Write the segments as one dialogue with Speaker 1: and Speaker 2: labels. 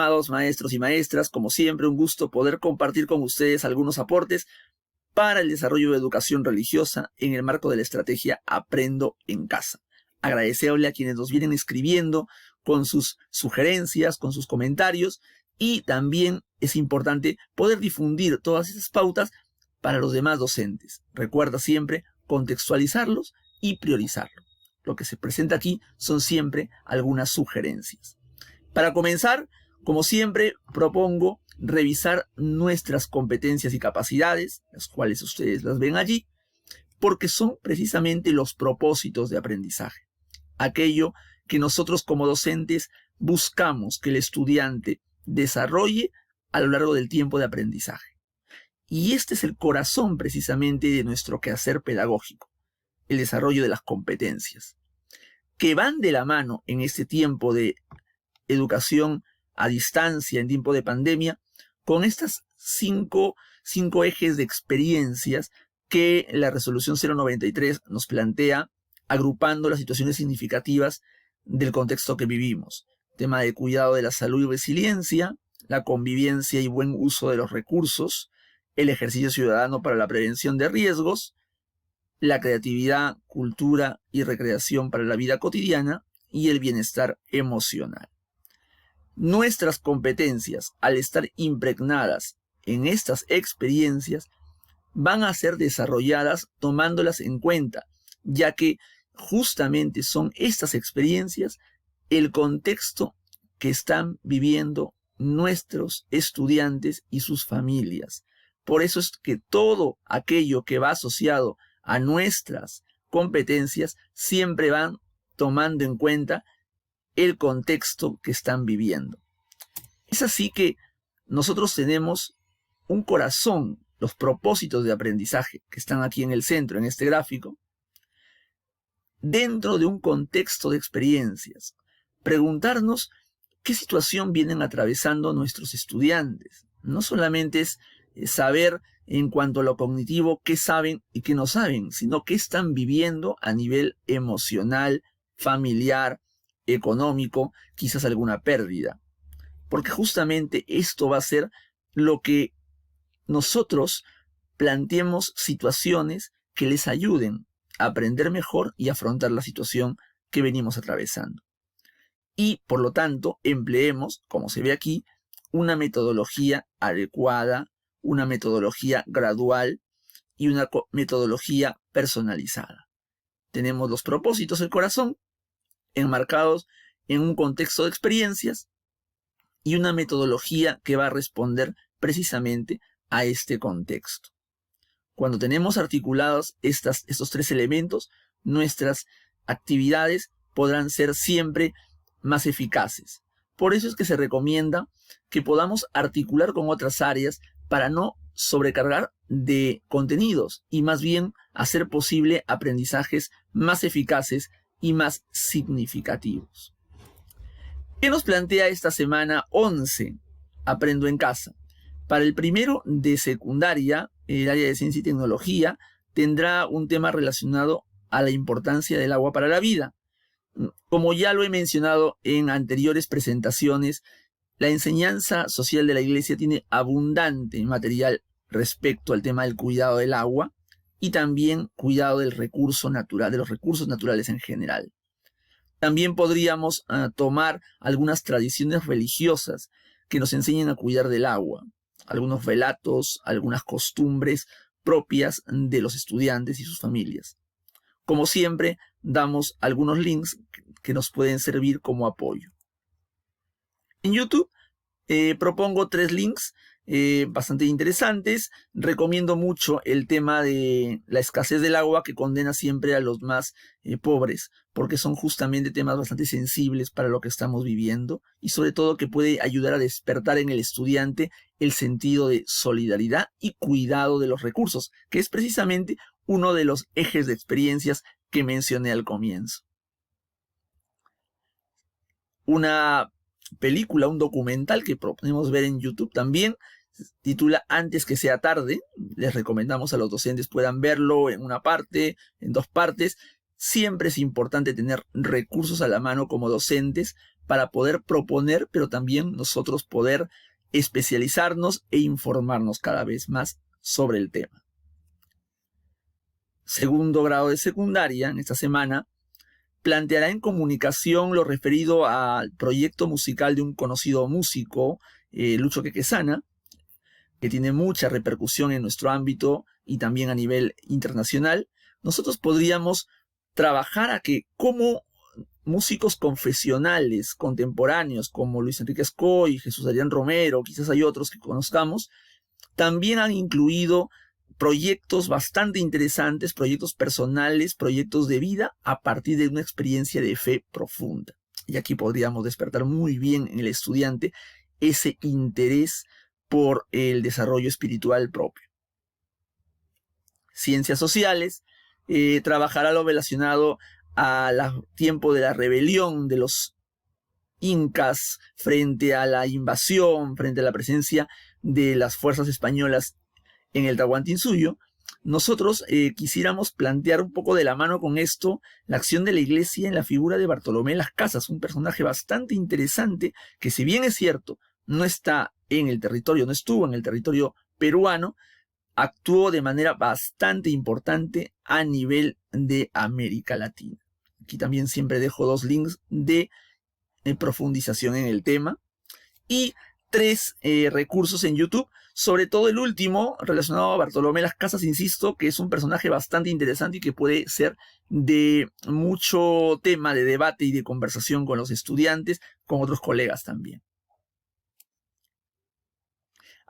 Speaker 1: Estimados maestros y maestras, como siempre, un gusto poder compartir con ustedes algunos aportes para el desarrollo de educación religiosa en el marco de la estrategia Aprendo en Casa. Agradecerle a quienes nos vienen escribiendo con sus sugerencias, con sus comentarios, y también es importante poder difundir todas esas pautas para los demás docentes. Recuerda siempre contextualizarlos y priorizarlo. Lo que se presenta aquí son siempre algunas sugerencias. Para comenzar, como siempre, propongo revisar nuestras competencias y capacidades, las cuales ustedes las ven allí, porque son precisamente los propósitos de aprendizaje. Aquello que nosotros como docentes buscamos que el estudiante desarrolle a lo largo del tiempo de aprendizaje. Y este es el corazón precisamente de nuestro quehacer pedagógico, el desarrollo de las competencias, que van de la mano en este tiempo de educación a distancia, en tiempo de pandemia, con estas cinco ejes de experiencias que la resolución 093 nos plantea, agrupando las situaciones significativas del contexto que vivimos. Tema de cuidado de la salud y resiliencia, la convivencia y buen uso de los recursos, el ejercicio ciudadano para la prevención de riesgos, la creatividad, cultura y recreación para la vida cotidiana y el bienestar emocional. Nuestras competencias, al estar impregnadas en estas experiencias, van a ser desarrolladas tomándolas en cuenta, ya que justamente son estas experiencias el contexto que están viviendo nuestros estudiantes y sus familias. Por eso es que todo aquello que va asociado a nuestras competencias siempre van tomando en cuenta el contexto que están viviendo. Es así que nosotros tenemos un corazón, los propósitos de aprendizaje que están aquí en el centro, en este gráfico, dentro de un contexto de experiencias. Preguntarnos qué situación vienen atravesando nuestros estudiantes. No solamente es saber en cuanto a lo cognitivo qué saben y qué no saben, sino qué están viviendo a nivel emocional, familiar, económico, quizás alguna pérdida. Porque justamente esto va a ser lo que nosotros planteemos situaciones que les ayuden a aprender mejor y afrontar la situación que venimos atravesando. Y, por lo tanto, empleemos, como se ve aquí, una metodología adecuada, una metodología gradual y una metodología personalizada. Tenemos los propósitos del corazón, enmarcados en un contexto de experiencias y una metodología que va a responder precisamente a este contexto. Cuando tenemos articulados estos tres elementos, nuestras actividades podrán ser siempre más eficaces. Por eso es que se recomienda que podamos articular con otras áreas para no sobrecargar de contenidos y más bien hacer posible aprendizajes más eficaces y más significativos. ¿Qué nos plantea esta semana 11? Aprendo en Casa. Para el primero de secundaria, el área de ciencia y tecnología tendrá un tema relacionado a la importancia del agua para la vida. Como ya lo he mencionado en anteriores presentaciones, la enseñanza social de la Iglesia tiene abundante material respecto al tema del cuidado del agua y también cuidado del recurso natural, de los recursos naturales en general. También podríamos tomar algunas tradiciones religiosas que nos enseñan a cuidar del agua, algunos relatos, algunas costumbres propias de los estudiantes y sus familias. Como siempre, damos algunos links que nos pueden servir como apoyo. En YouTube propongo 3 links bastante interesantes. Recomiendo mucho el tema de la escasez del agua que condena siempre a los más pobres, porque son justamente temas bastante sensibles para lo que estamos viviendo y sobre todo que puede ayudar a despertar en el estudiante el sentido de solidaridad y cuidado de los recursos, que es precisamente uno de los ejes de experiencias que mencioné al comienzo. Una película, un documental que proponemos ver en YouTube también, titula Antes que sea tarde. Les recomendamos a los docentes puedan verlo en una parte, en 2 partes. siempre es importante tener recursos a la mano como docentes para poder proponer, pero también nosotros poder especializarnos e informarnos cada vez más sobre el tema. Segundo grado de secundaria, en esta semana, planteará en comunicación lo referido al proyecto musical de un conocido músico, Lucho Quequesana, que tiene mucha repercusión en nuestro ámbito y también a nivel internacional. Nosotros podríamos trabajar a que como músicos confesionales contemporáneos como Luis Enrique Escoy, Jesús Adrián Romero, quizás hay otros que conozcamos, también han incluido proyectos bastante interesantes, proyectos personales, proyectos de vida a partir de una experiencia de fe profunda. Y aquí podríamos despertar muy bien en el estudiante ese interés por el desarrollo espiritual propio. Ciencias sociales, trabajará lo relacionado al tiempo de la rebelión de los incas frente a la invasión, frente a la presencia de las fuerzas españolas en el Tahuantinsuyo. Nosotros quisiéramos plantear un poco de la mano con esto la acción de la iglesia en la figura de Bartolomé Las Casas, un personaje bastante interesante que, si bien es cierto, no está en el territorio, no estuvo en el territorio peruano, actuó de manera bastante importante a nivel de América Latina. Aquí también siempre dejo 2 links de profundización en el tema y 3 recursos en YouTube, sobre todo el último relacionado a Bartolomé Las Casas, insisto, que es un personaje bastante interesante y que puede ser de mucho tema de debate y de conversación con los estudiantes, con otros colegas también.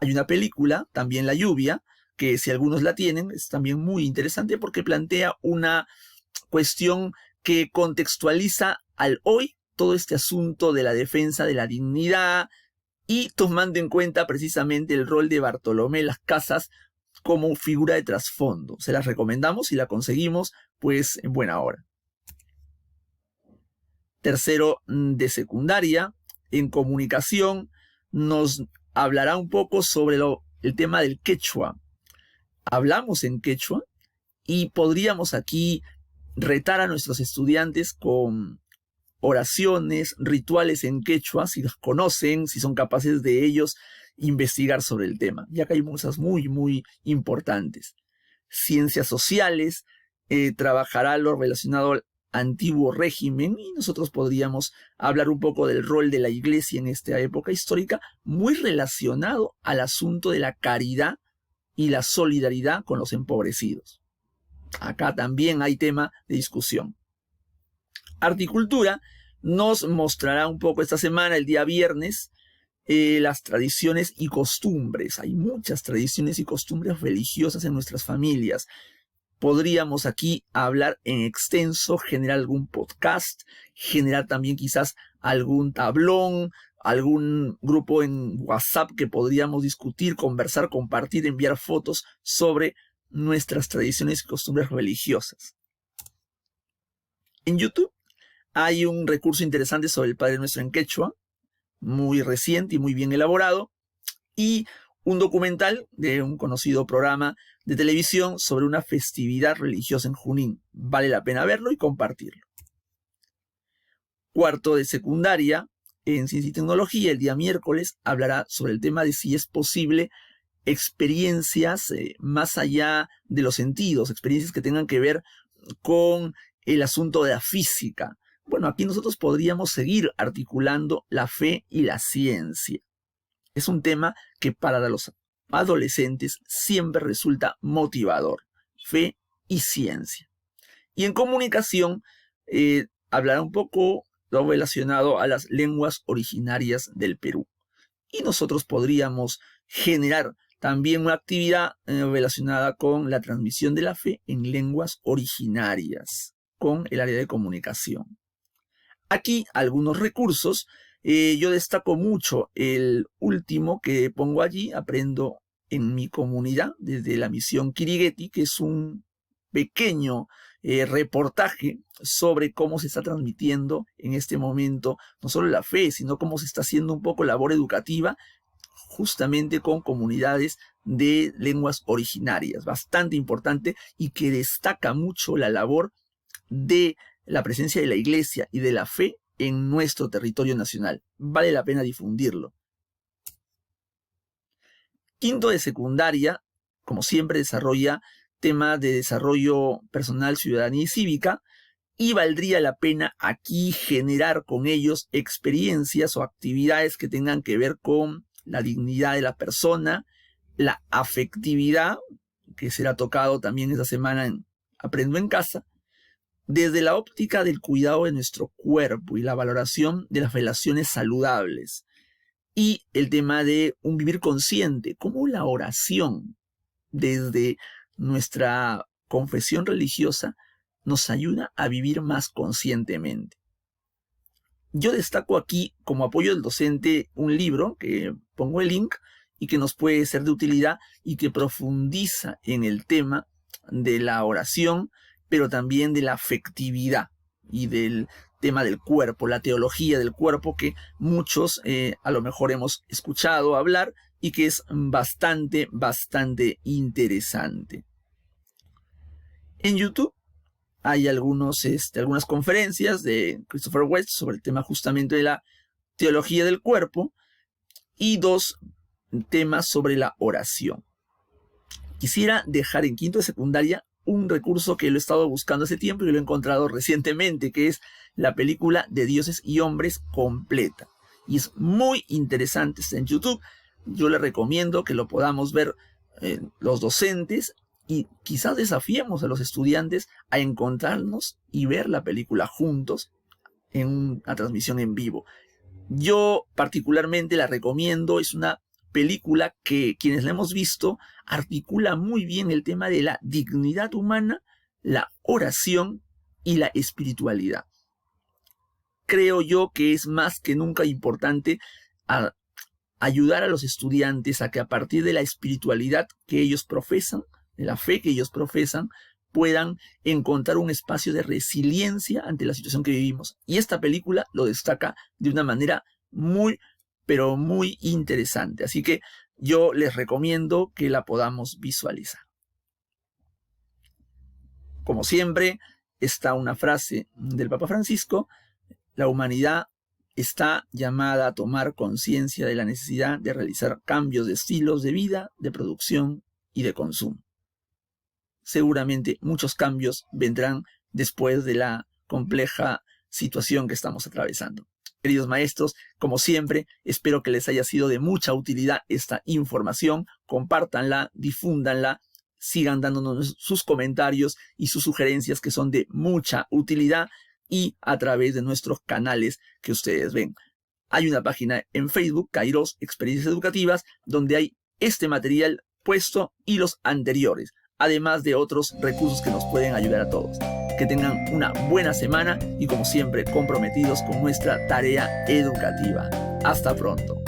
Speaker 1: Hay una película, también La Lluvia, que si algunos la tienen, es también muy interesante porque plantea una cuestión que contextualiza al hoy todo este asunto de la defensa de la dignidad y tomando en cuenta precisamente el rol de Bartolomé Las Casas como figura de trasfondo. Se las recomendamos y la conseguimos pues en buena hora. Tercero de secundaria, en comunicación, nos hablará un poco sobre el tema del quechua. Hablamos en quechua y podríamos aquí retar a nuestros estudiantes con oraciones, rituales en quechua, si las conocen, si son capaces de ellos investigar sobre el tema. Ya que hay cosas muy, muy importantes. Ciencias sociales, trabajará lo relacionado al antiguo régimen y nosotros podríamos hablar un poco del rol de la iglesia en esta época histórica, muy relacionado al asunto de la caridad y la solidaridad con los empobrecidos. Acá también hay tema de discusión. Articultura nos mostrará un poco esta semana, el día viernes, las tradiciones y costumbres. Hay muchas tradiciones y costumbres religiosas en nuestras familias. Podríamos aquí hablar en extenso, generar algún podcast, generar también quizás algún tablón, algún grupo en WhatsApp que podríamos discutir, conversar, compartir, enviar fotos sobre nuestras tradiciones y costumbres religiosas. En YouTube hay un recurso interesante sobre el Padre Nuestro en quechua, muy reciente y muy bien elaborado, y un documental de un conocido programa de televisión sobre una festividad religiosa en Junín. Vale la pena verlo y compartirlo. Cuarto de secundaria, en Ciencia y Tecnología, el día miércoles, hablará sobre el tema de si es posible experiencias más allá de los sentidos, experiencias que tengan que ver con el asunto de la física. Bueno, aquí nosotros podríamos seguir articulando la fe y la ciencia. Es un tema que para los adolescentes siempre resulta motivador. Fe y ciencia. Y en comunicación hablará un poco lo relacionado a las lenguas originarias del Perú. Y nosotros podríamos generar también una actividad relacionada con la transmisión de la fe en lenguas originarias, con el área de comunicación. Aquí algunos recursos. Yo destaco mucho el último que pongo allí, Aprendo en mi comunidad, desde la misión Kirigueti, que es un pequeño reportaje sobre cómo se está transmitiendo en este momento no solo la fe, sino cómo se está haciendo un poco labor educativa justamente con comunidades de lenguas originarias, bastante importante y que destaca mucho la labor de la presencia de la Iglesia y de la fe en nuestro territorio nacional. Vale la pena difundirlo. Quinto de secundaria, como siempre, desarrolla temas de desarrollo personal, ciudadanía y cívica, y valdría la pena aquí generar con ellos experiencias o actividades que tengan que ver con la dignidad de la persona, la afectividad, que será tocado también esta semana en Aprendo en Casa, desde la óptica del cuidado de nuestro cuerpo y la valoración de las relaciones saludables, y el tema de un vivir consciente, como la oración desde nuestra confesión religiosa nos ayuda a vivir más conscientemente. Yo destaco aquí como apoyo del docente un libro que pongo el link y que nos puede ser de utilidad y que profundiza en el tema de la oración, pero también de la afectividad y del tema del cuerpo, la teología del cuerpo, que muchos a lo mejor hemos escuchado hablar y que es bastante interesante. En YouTube hay algunas conferencias de Christopher West sobre el tema justamente de la teología del cuerpo y 2 temas sobre la oración. Quisiera dejar en quinto de secundaria un recurso que lo he estado buscando hace tiempo y lo he encontrado recientemente, que es la película de Dioses y Hombres completa. Y es muy interesante, está en YouTube. Yo le recomiendo que lo podamos ver los docentes y quizás desafiemos a los estudiantes a encontrarnos y ver la película juntos en una transmisión en vivo. Yo particularmente la recomiendo, es una película que quienes la hemos visto articula muy bien el tema de la dignidad humana, la oración y la espiritualidad. Creo yo que es más que nunca importante ayudar a los estudiantes a que a partir de la espiritualidad que ellos profesan, de la fe que ellos profesan, puedan encontrar un espacio de resiliencia ante la situación que vivimos. Y esta película lo destaca de una manera muy, pero muy interesante. Así que yo les recomiendo que la podamos visualizar. Como siempre, está una frase del Papa Francisco: la humanidad está llamada a tomar conciencia de la necesidad de realizar cambios de estilos de vida, de producción y de consumo. Seguramente muchos cambios vendrán después de la compleja situación que estamos atravesando. Queridos maestros, como siempre, espero que les haya sido de mucha utilidad esta información. Compártanla, difúndanla, sigan dándonos sus comentarios y sus sugerencias que son de mucha utilidad, y a través de nuestros canales que ustedes ven. Hay una página en Facebook, Kairos Experiencias Educativas, donde hay este material puesto y los anteriores, además de otros recursos que nos pueden ayudar a todos. Que tengan una buena semana y, como siempre, comprometidos con nuestra tarea educativa. Hasta pronto.